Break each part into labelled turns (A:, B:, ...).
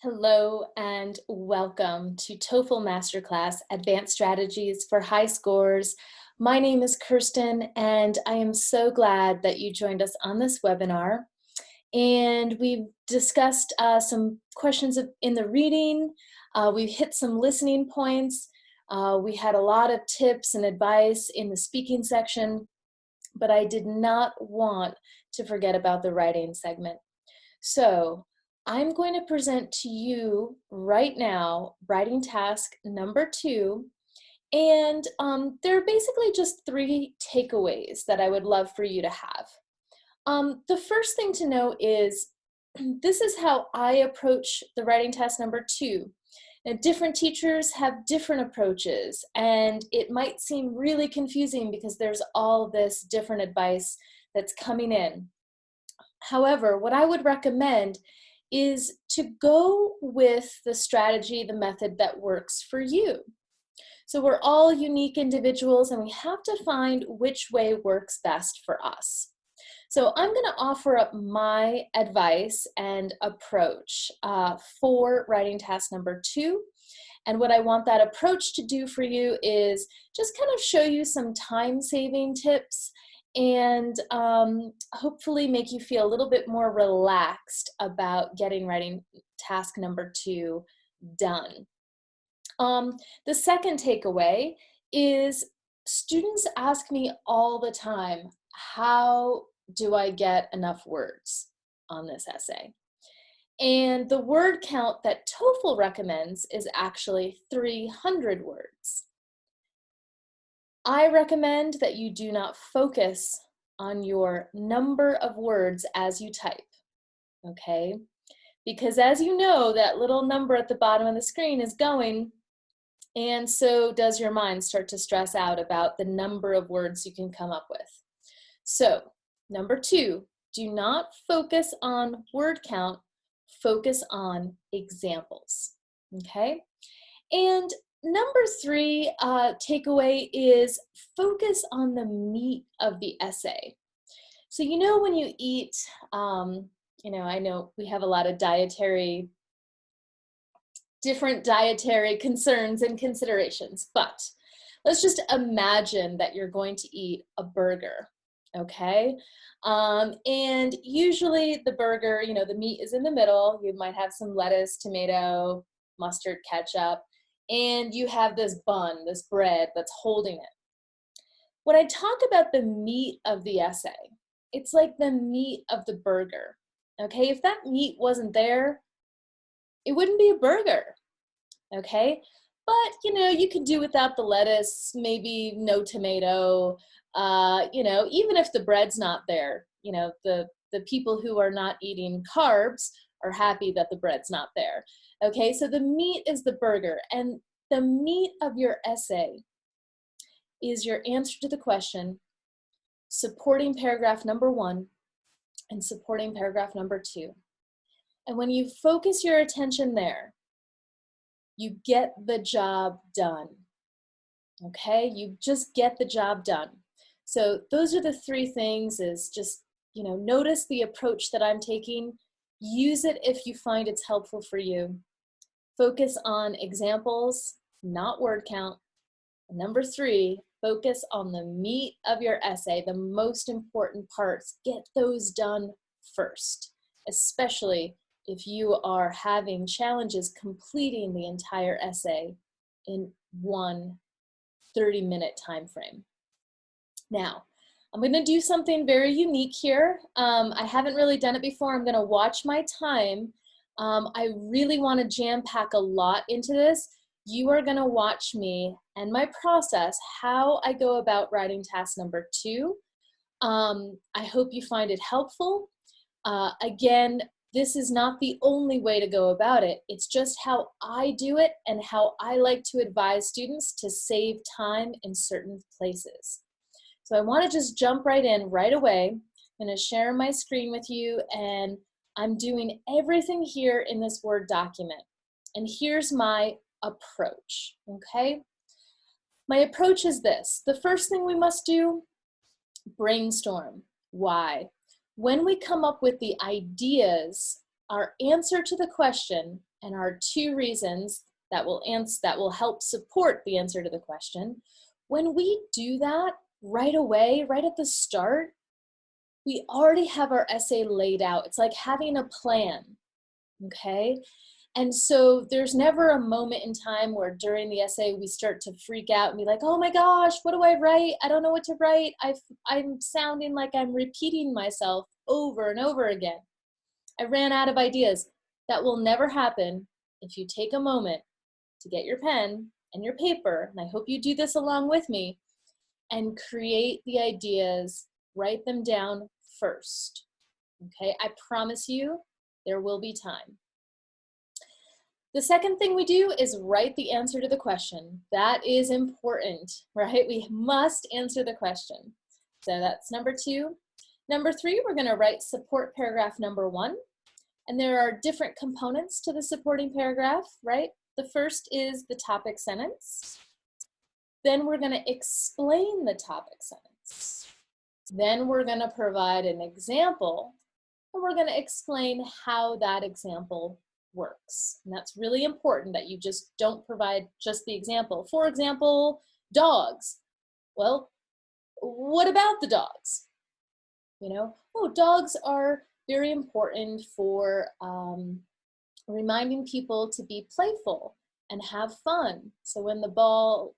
A: Hello and welcome to TOEFL Masterclass Advanced Strategies for High Scores. My name is Kirstyn and I am so glad that you joined us on this webinar. And we've discussed some questions in the reading. We've hit some listening points. We had a lot of tips and advice in the speaking section, but I did not want to forget about the writing segment. So I'm going to present to you right now writing task number 2, and there are basically just 3 takeaways that I would love for you to have. The first thing to know is this is how I approach the writing task number 2. Now, different teachers have different approaches, and it might seem really confusing because there's all this different advice that's coming in. However, what I would recommend is to go with the strategy, the method that works for you. So we're all unique individuals and we have to find which way works best for us. So I'm going to offer up my advice and approach for writing task number 2. And what I want that approach to do for you is just kind of show you some time-saving tips and hopefully make you feel a little bit more relaxed about getting writing task number 2 done. The second takeaway is students ask me all the time, how do I get enough words on this essay? And the word count that TOEFL recommends is actually 300 words. I recommend that you do not focus on your number of words as you type, okay? Because as you know, that little number at the bottom of the screen is going, and so does your mind start to stress out about the number of words you can come up with. So, number 2, do not focus on word count, focus on examples, okay? And number 3 takeaway is focus on the meat of the essay. So you know when you eat, I know we have a lot of different dietary concerns and considerations, but let's just imagine that you're going to eat a burger, okay? And usually the burger, the meat is in the middle. You might have some lettuce, tomato, mustard, ketchup, and you have this bun, this bread that's holding it. When I talk about the meat of the essay, it's like the meat of the burger, okay? If that meat wasn't there, it wouldn't be a burger, okay? But, you could do without the lettuce, maybe no tomato, even if the bread's not there, the people who are not eating carbs are happy that the bread's not there. Okay, so the meat is the burger, and the meat of your essay is your answer to the question, supporting paragraph number 1 and supporting paragraph number 2. And when you focus your attention there, you get the job done. Okay, you just get the job done. So those are the 3 things is just, notice the approach that I'm taking. Use it if you find it's helpful for you. Focus on examples, not word count. And number 3, focus on the meat of your essay, the most important parts. Get those done first, especially if you are having challenges completing the entire essay in one 30-minute time frame. Now, I'm going to do something very unique here. I haven't really done it before. I'm going to watch my time. I really want to jam-pack a lot into this. You are going to watch me and my process, how I go about writing task number 2. I hope you find it helpful. Again, this is not the only way to go about it. It's just how I do it and how I like to advise students to save time in certain places. So I want to just jump right in right away. I'm going to share my screen with you, and I'm doing everything here in this Word document. And here's my approach, okay? My approach is this. The first thing we must do, brainstorm. Why? When we come up with the ideas our answer to the question and our 2 reasons that will help support the answer to the question, when we do that right away, right at the start, we already have our essay laid out. It's like having a plan, okay? And so there's never a moment in time where during the essay we start to freak out and be like, oh my gosh, what do I write? I don't know what to write. I'm sounding like I'm repeating myself over and over again. I ran out of ideas. That will never happen if you take a moment to get your pen and your paper, and I hope you do this along with me, and create the ideas, write them down first, okay? I promise you there will be time. The second thing we do is write the answer to the question. That is important, right? We must answer the question. So that's number 2. Number 3, we're gonna write support paragraph number 1. And there are different components to the supporting paragraph, right? The first is the topic sentence. Then we're gonna explain the topic sentence. Then we're gonna provide an example, and we're gonna explain how that example works. And that's really important that you just don't provide just the example. For example, dogs. Well, what about the dogs? You know, oh, dogs are very important for reminding people to be playful and have fun. So when the ball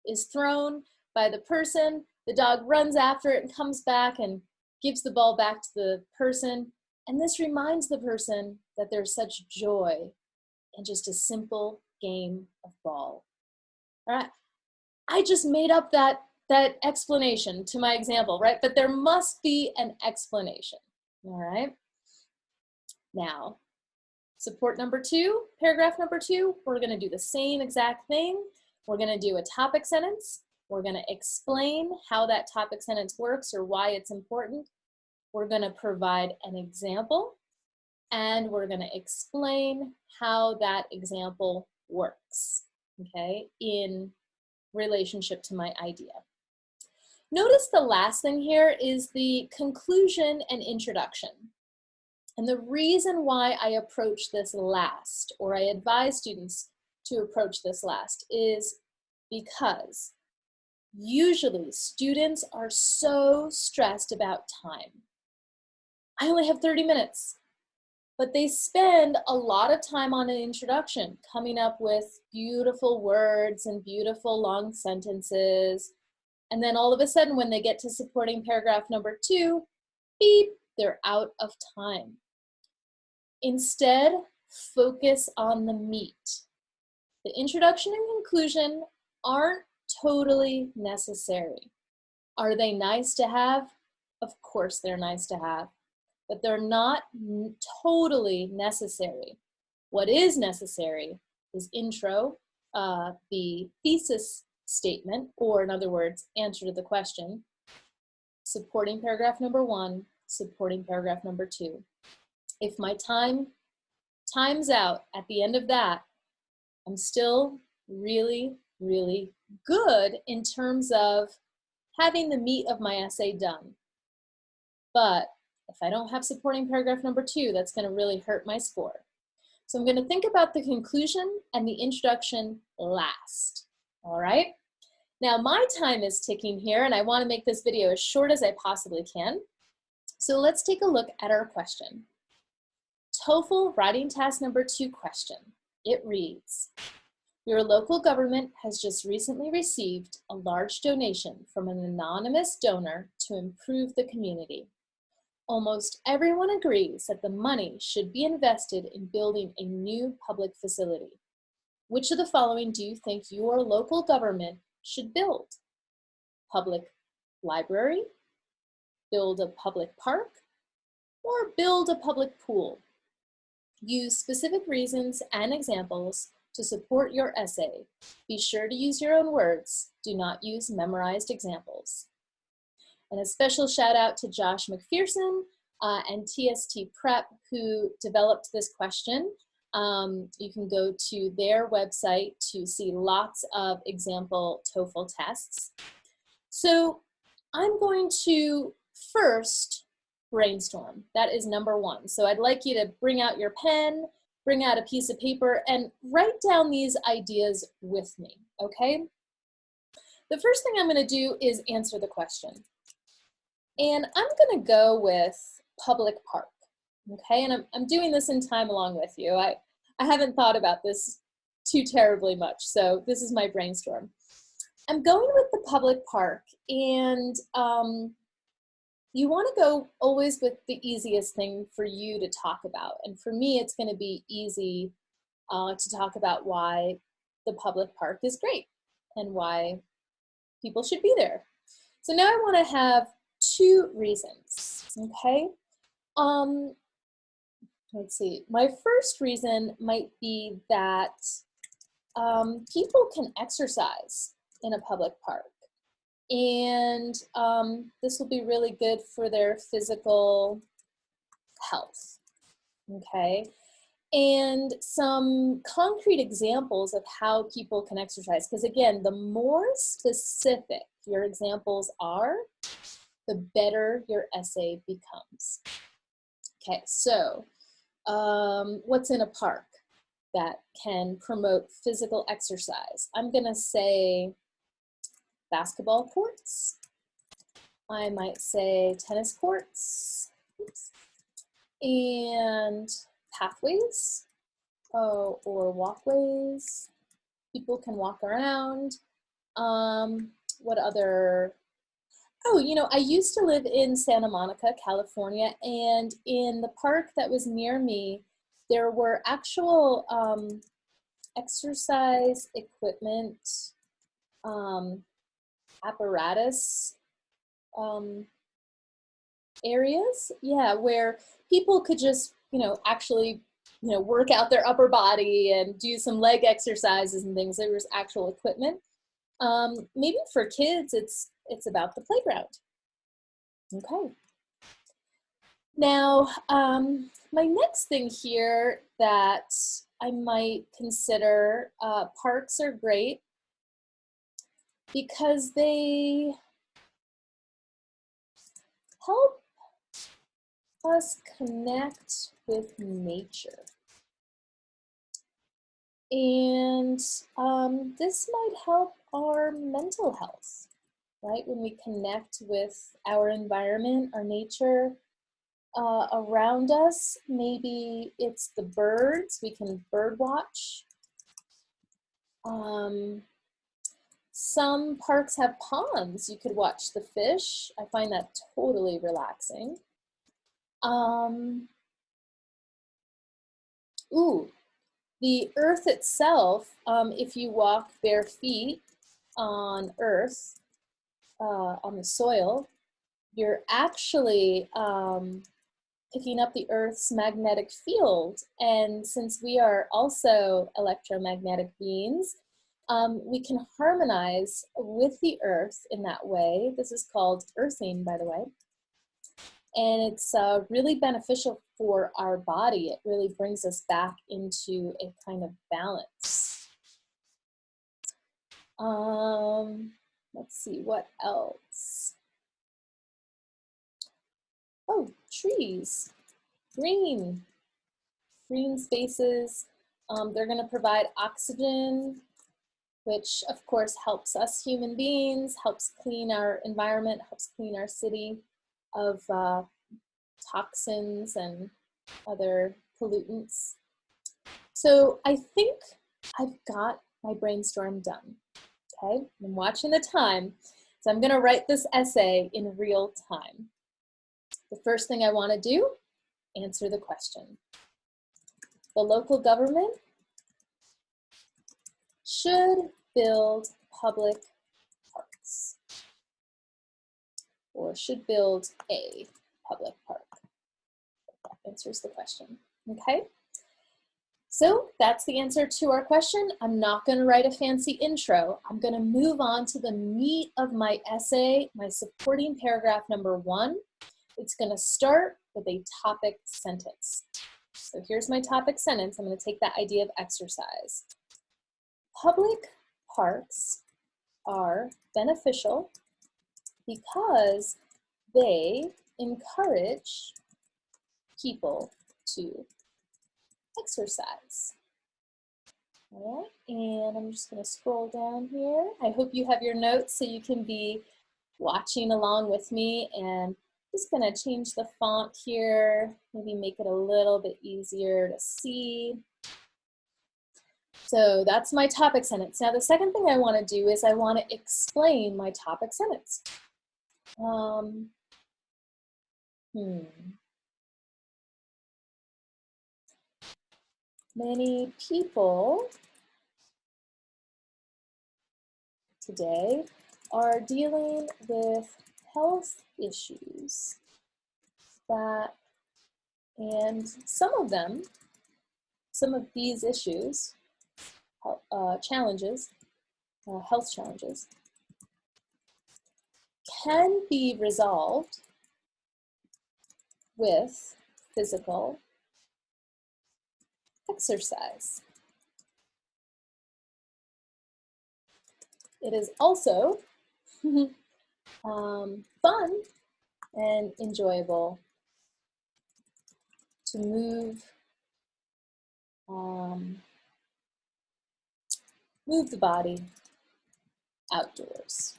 A: is thrown by the person, the dog runs after it and comes back and gives the ball back to the person. And this reminds the person that there's such joy in just a simple game of ball. All right, I just made up that explanation to my example, right? But there must be an explanation, all right? Now, support number 2, paragraph number 2, we're gonna do the same exact thing. We're gonna do a topic sentence. We're gonna explain how that topic sentence works or why it's important. We're gonna provide an example, and we're gonna explain how that example works, okay, in relationship to my idea. Notice the last thing here is the conclusion and introduction. And the reason why I approach this last, or I advise students to approach this last, is because usually students are so stressed about time. I only have 30 minutes, but they spend a lot of time on an introduction, coming up with beautiful words and beautiful long sentences. And then all of a sudden, when they get to supporting paragraph number 2, beep, they're out of time. Instead, focus on the meat. The introduction and conclusion aren't totally necessary. Are they nice to have? Of course they're nice to have, but they're not totally necessary. What is necessary is intro, the thesis statement, or in other words, answer to the question, supporting paragraph number 1, supporting paragraph number 2. If my time's out at the end of that, I'm still really, really good in terms of having the meat of my essay done. But if I don't have supporting paragraph number 2, that's going to really hurt my score. So I'm going to think about the conclusion and the introduction last. All right? Now my time is ticking here, and I want to make this video as short as I possibly can. So let's take a look at our question. TOEFL writing task number 2 question. It reads, your local government has just recently received a large donation from an anonymous donor to improve the community. Almost everyone agrees that the money should be invested in building a new public facility. Which of the following do you think your local government should build? Public library, build a public park, or build a public pool? Use specific reasons and examples to support your essay. Be sure to use your own words. Do not use memorized examples. And a special shout out to Josh McPherson and TST Prep who developed this question. You can go to their website to see lots of example TOEFL tests. So I'm going to first brainstorm. That is number one. So I'd like you to bring out your pen, bring out a piece of paper, and write down these ideas with me, okay? The first thing I'm gonna do is answer the question. And I'm gonna go with public park, okay? And I'm doing this in time along with you. I haven't thought about this too terribly much, so this is my brainstorm. I'm going with the public park, and you want to go always with the easiest thing for you to talk about. And for me, it's going to be easy to talk about why the public park is great and why people should be there. So now I want to have two reasons, okay? Let's see. My first reason might be that people can exercise in a public park. And this will be really good for their physical health, okay? And some concrete examples of how people can exercise, because again, the more specific your examples are, the better your essay becomes. Okay, so what's in a park that can promote physical exercise? I'm gonna say basketball courts. I might say tennis courts. Oops. And pathways or walkways. People can walk around. What other? Oh, you know, I used to live in Santa Monica, California, and in the park that was near me, there were actual exercise equipment, apparatus areas, yeah, where people could just, you know, actually, you know, work out their upper body and do some leg exercises and things. There was actual equipment. Maybe for kids, it's about the playground. Okay. Now, my next thing here that I might consider, parks are great because they help us connect with nature. And this might help our mental health, right? When we connect with our environment, our nature around us, maybe it's the birds, we can bird watch. Some parks have ponds. You could watch the fish. I find that totally relaxing. The earth itself, if you walk bare feet on earth, on the soil, you're actually picking up the earth's magnetic field. And since we are also electromagnetic beings, we can harmonize with the earth in that way. This is called earthing, by the way. And it's really beneficial for our body. It really brings us back into a kind of balance. Let's see, what else? Oh, trees, green spaces. They're gonna provide oxygen, which of course helps us human beings, helps clean our environment, helps clean our city of toxins and other pollutants. So I think I've got my brainstorm done, okay? I'm watching the time, so I'm gonna write this essay in real time. The first thing I wanna do, answer the question. The local government should build public parks, or should build a public park. That answers the question, okay? So that's the answer to our question. I'm not gonna write a fancy intro. I'm gonna move on to the meat of my essay, my supporting paragraph number 1. It's gonna start with a topic sentence. So here's my topic sentence. I'm gonna take that idea of exercise. Public parks are beneficial because they encourage people to exercise. All right, and I'm just going to scroll down here. I hope you have your notes so you can be watching along with me, and just going to change the font here, maybe make it a little bit easier to see. So that's my topic sentence. Now the second thing I want to do is I want to explain my topic sentence. Many people today are dealing with health issues and some of these issues, challenges, health challenges, can be resolved with physical exercise. It is also fun and enjoyable to move the body outdoors.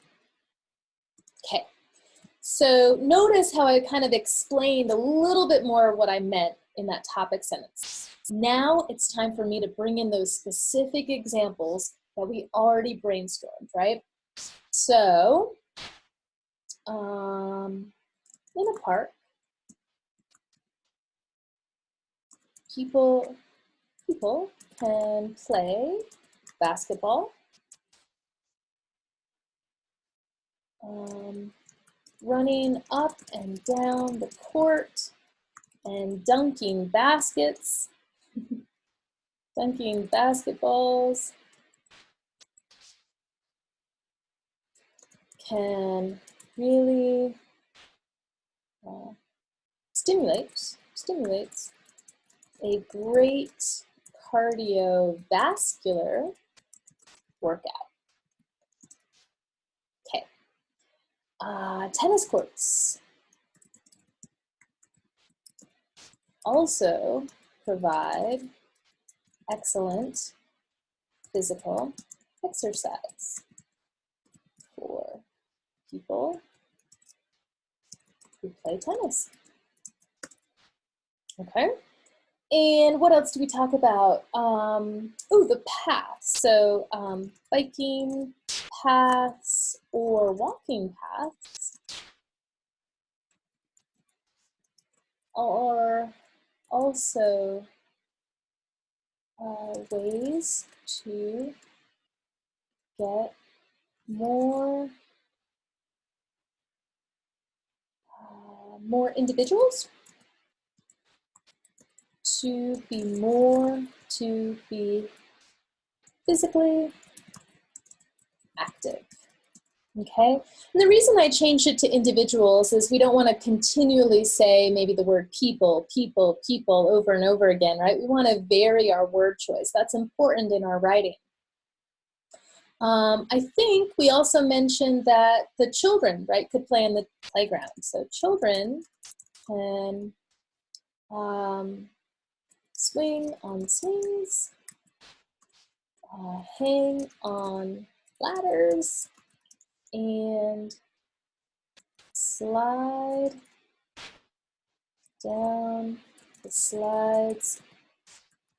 A: Okay, so notice how I kind of explained a little bit more of what I meant in that topic sentence. Now it's time for me to bring in those specific examples that we already brainstormed, right? So, in a park, people can play basketball, running up and down the court and dunking baskets, dunking basketballs, can really stimulates a great cardiovascular workout. Okay, tennis courts also provide excellent physical exercise for people who play tennis. Okay, and what else do we talk about? The path. So biking paths or walking paths are also ways to get more individuals to be physically active. Okay, and the reason I changed it to individuals is we don't want to continually say maybe the word people over and over again, right? We want to vary our word choice. That's important in our writing. I think we also mentioned that the children, right, could play in the playground. So children can swing on swings, hang on ladders, and slide down the slides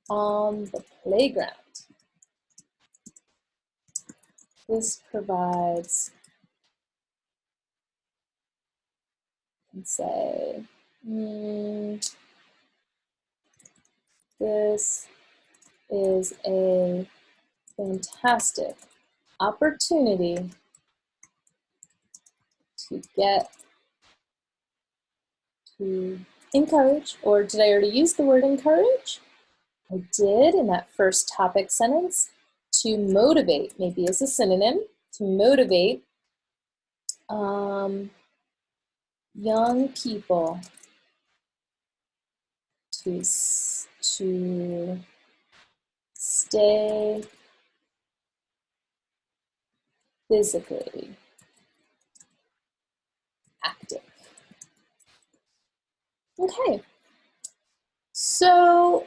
A: on the playground. This provides, you can say, this is a fantastic opportunity to encourage, or did I already use the word encourage? I did in that first topic sentence. To motivate, maybe as a synonym, to motivate young people to stay physically active. Okay, so,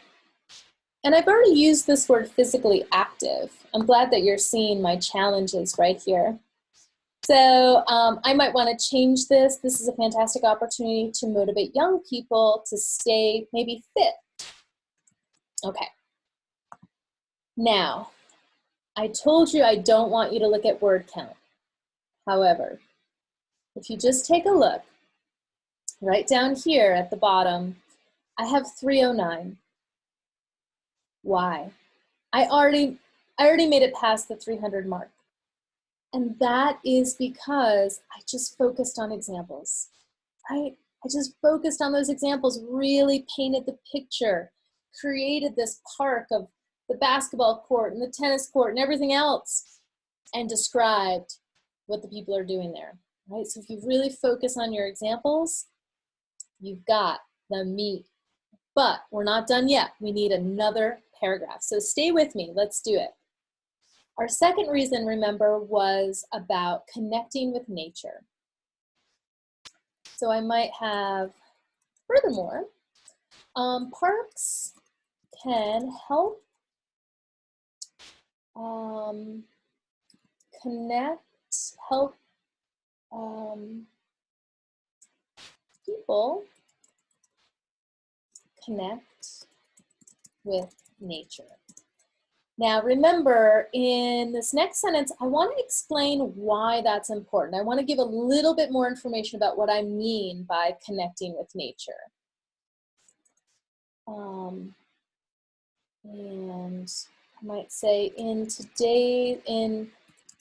A: and I've already used this word physically active. I'm glad that you're seeing my challenges right here. So I might want to change this. This is a fantastic opportunity to motivate young people to stay maybe fit. Okay. Now, I told you I don't want you to look at word count. However, if you just take a look, right down here at the bottom, I have 309. Why? I already made it past the 300 mark. And that is because I just focused on examples, right? I just focused on those examples, really painted the picture, created this park of the basketball court and the tennis court and everything else, and described what the people are doing there, right? So if you really focus on your examples, you've got the meat. But we're not done yet. We need another paragraph. So stay with me. Let's do it. Our second reason, remember, was about connecting with nature. So I might have, furthermore, parks can help help people connect with nature. Now remember, in this next sentence, I want to explain why that's important. I want to give a little bit more information about what I mean by connecting with nature. And I might say in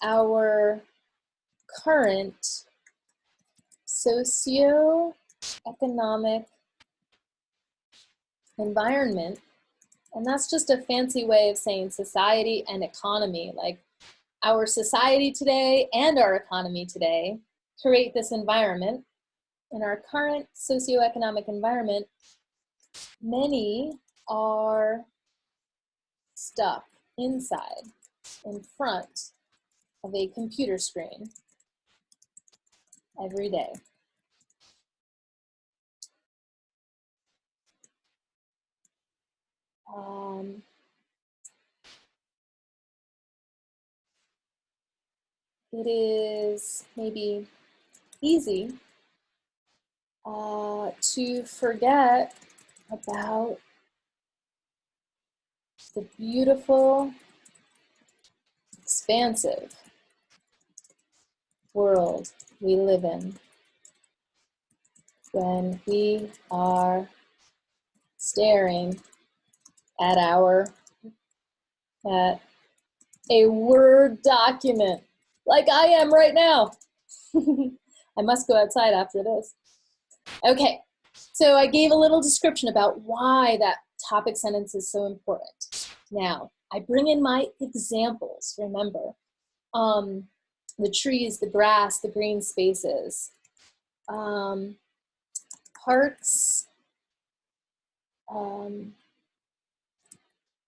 A: our current socio-economic environment, and that's just a fancy way of saying society and economy, like our society today and our economy today create this environment. In our current socioeconomic environment, many are stuck inside, in front of a computer screen every day. It is maybe easy to forget about the beautiful, expansive world we live in when we are staring at a Word document, like I am right now. I must go outside after this. Okay, so I gave a little description about why that topic sentence is so important. Now, I bring in my examples, remember. The trees, the grass, the green spaces. Parks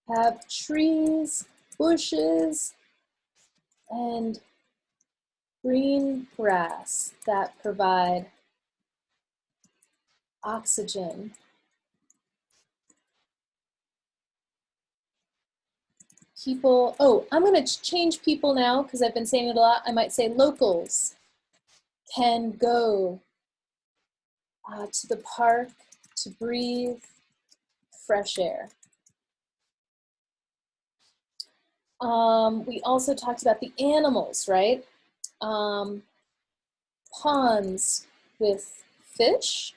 A: have trees, bushes, and green grass that provide oxygen. People, I'm going to change people now because I've been saying it a lot. I might say locals can go to the park to breathe fresh air. We also talked about the animals, right? Ponds with fish,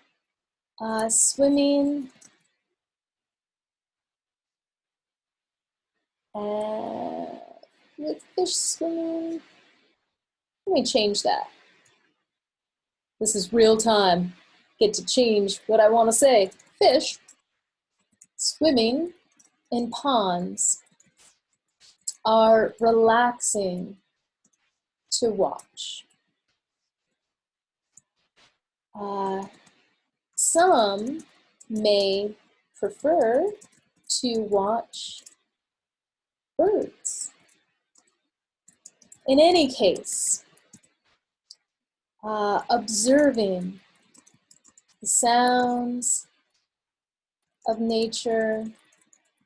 A: swimming, with fish swimming. Let me change that. This is real time. Get to change what I want to say. Fish swimming in ponds are relaxing to watch. Some may prefer to watch birds. In any case, observing the sounds of nature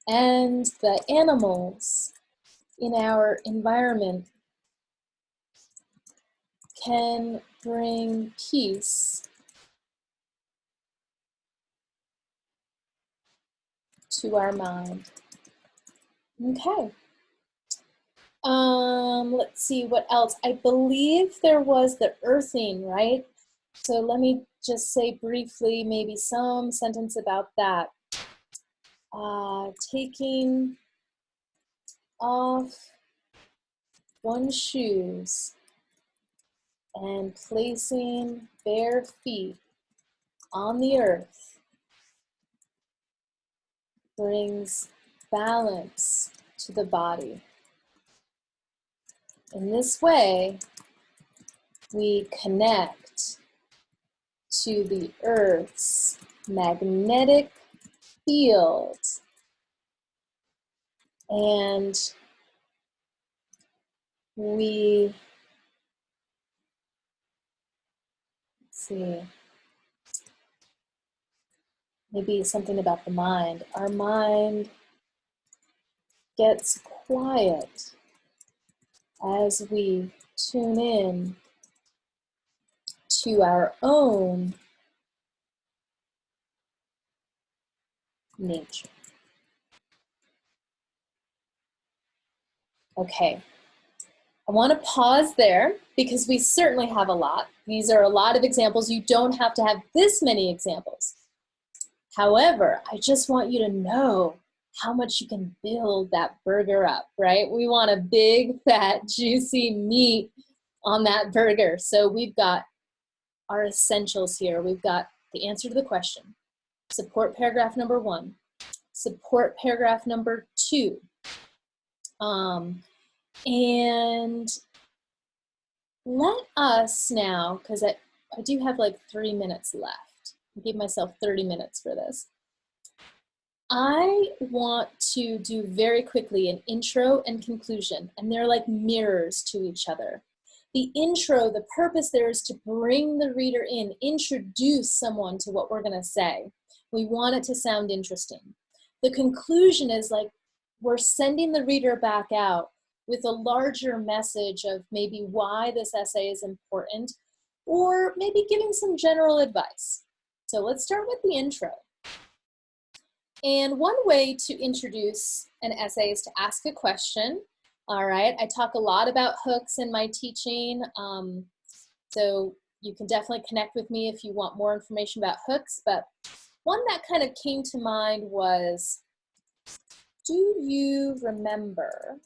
A: and the animals in our environment can bring peace to our mind. Okay. Let's see what else. I believe there was the earthing, right? So let me just say briefly, maybe some sentence about that. Taking off one's shoes and placing bare feet on the earth brings balance to the body. In this way, we connect to the earth's magnetic field, and we, let's see, maybe something about the mind. Our mind gets quiet as we tune in to our own nature. Okay, I want to pause there because we certainly have a lot. These are a lot of examples. You don't have to have this many examples. However, I just want you to know how much you can build that burger up, right? We want a big, fat, juicy meat on that burger. So we've got our essentials here. We've got the answer to the question, support paragraph number 1, support paragraph number 2, and let us now, because I do have like 3 minutes left. I gave myself 30 minutes for this. I want to do very quickly an intro and conclusion, and they're like mirrors to each other. The intro, the purpose there is to bring the reader in, introduce someone to what we're going to say. We want it to sound interesting. The conclusion is like we're sending the reader back out with a larger message of maybe why this essay is important, or maybe giving some general advice. So let's start with the intro. And one way to introduce an essay is to ask a question. All right, I talk a lot about hooks in my teaching, so you can definitely connect with me if you want more information about hooks, but one that kind of came to mind was, do you remember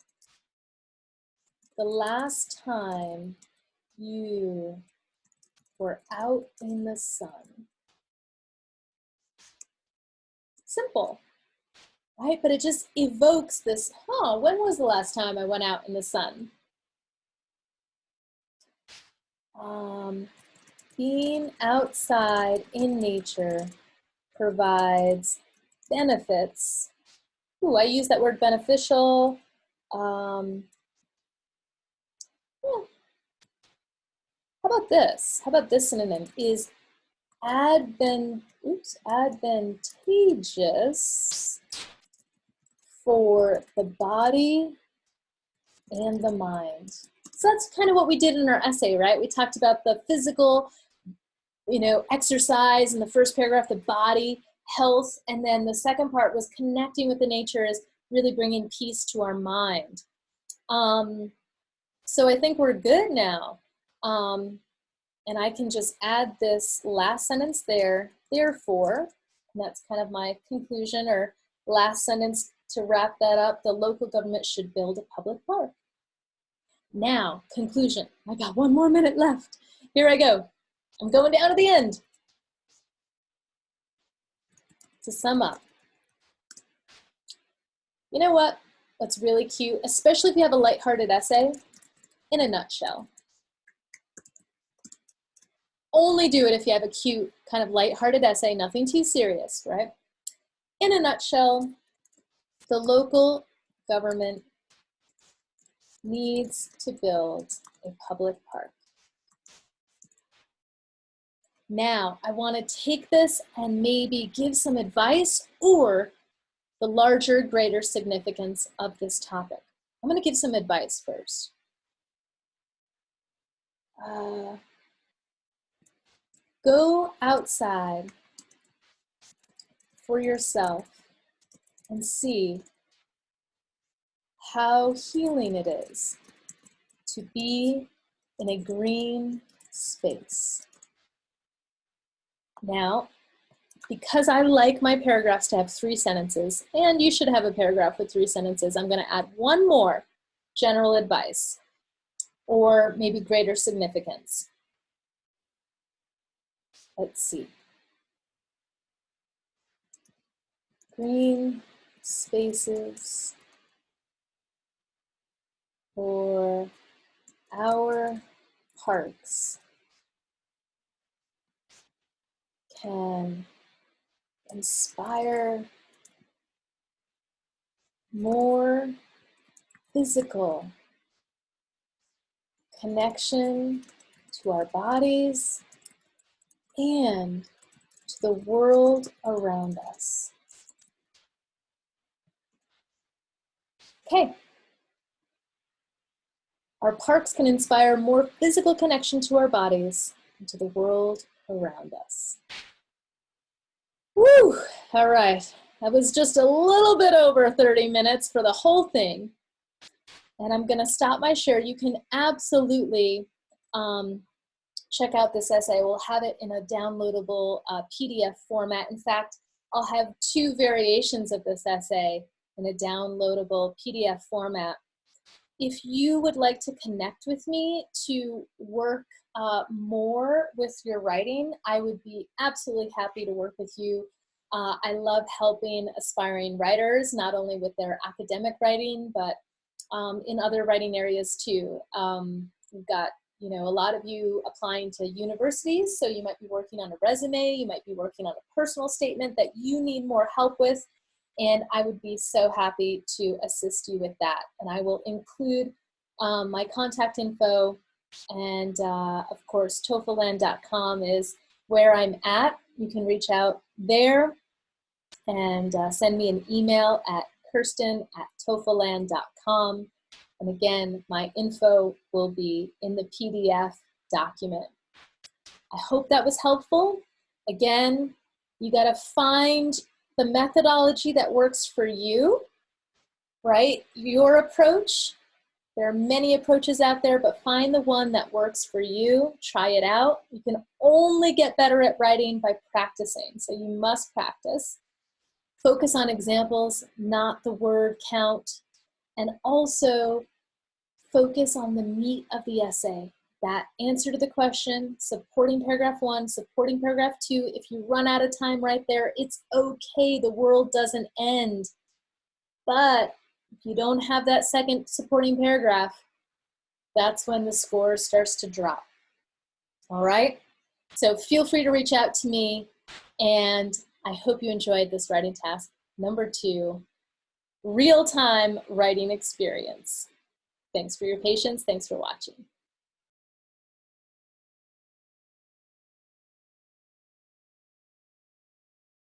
A: the last time you were out in the sun? Simple, right? But it just evokes this, when was the last time I went out in the sun? Being outside in nature provides benefits. Ooh, I use that word beneficial. Yeah. How about this? How about this synonym? Is advantageous for the body and the mind. So that's kind of what we did in our essay, right? We talked about the physical, exercise in the first paragraph, the body, health, and then the second part was connecting with the nature is really bringing peace to our mind. So I think we're good now. And I can just add this last sentence there, therefore, and that's kind of my conclusion or last sentence to wrap that up. The local government should build a public park. Now, conclusion. I got 1 more minute left. Here I go. I'm going down to the end. To sum up, you know what? What's really cute, especially if you have a lighthearted essay, in a nutshell. Only do it if you have a cute, kind of lighthearted essay, nothing too serious, right? In a nutshell, the local government needs to build a public park. Now, I want to take this and maybe give some advice or the larger, greater significance of this topic. I'm going to give some advice first. Go outside for yourself and see how healing it is to be in a green space. Now, because I like my paragraphs to have 3 sentences, and you should have a paragraph with 3 sentences, I'm going to add one more general advice or maybe greater significance. Let's see. Green spaces for our parks can inspire more physical connection to our bodies and to the world around us. Okay. Our parks can inspire more physical connection to our bodies and to the world around us. Woo! All right. That was just a little bit over 30 minutes for the whole thing. And I'm going to stop my share. You can absolutely check out this essay. We'll have it in a downloadable PDF format. In fact, I'll have 2 variations of this essay in a downloadable PDF format. If you would like to connect with me to work more with your writing, I would be absolutely happy to work with you. I love helping aspiring writers, not only with their academic writing, but in other writing areas too. We've got, a lot of you applying to universities, so you might be working on a resume, you might be working on a personal statement that you need more help with, and I would be so happy to assist you with that. And I will include my contact info, and of course, tofaland.com is where I'm at. You can reach out there and send me an email at kirstyn@tofaland.com. And again, my info will be in the PDF document. I hope that was helpful. Again, you got to find the methodology that works for you, right? Your approach. There are many approaches out there, but find the one that works for you. Try it out. You can only get better at writing by practicing, so you must practice. Focus on examples, not the word count. And also focus on the meat of the essay. That answer to the question, supporting paragraph 1, supporting paragraph 2. If you run out of time right there, it's okay. The world doesn't end. But if you don't have that second supporting paragraph, that's when the score starts to drop. All right? So feel free to reach out to me, and I hope you enjoyed this writing task number 2, real-time writing experience. Thanks for your patience. Thanks for watching.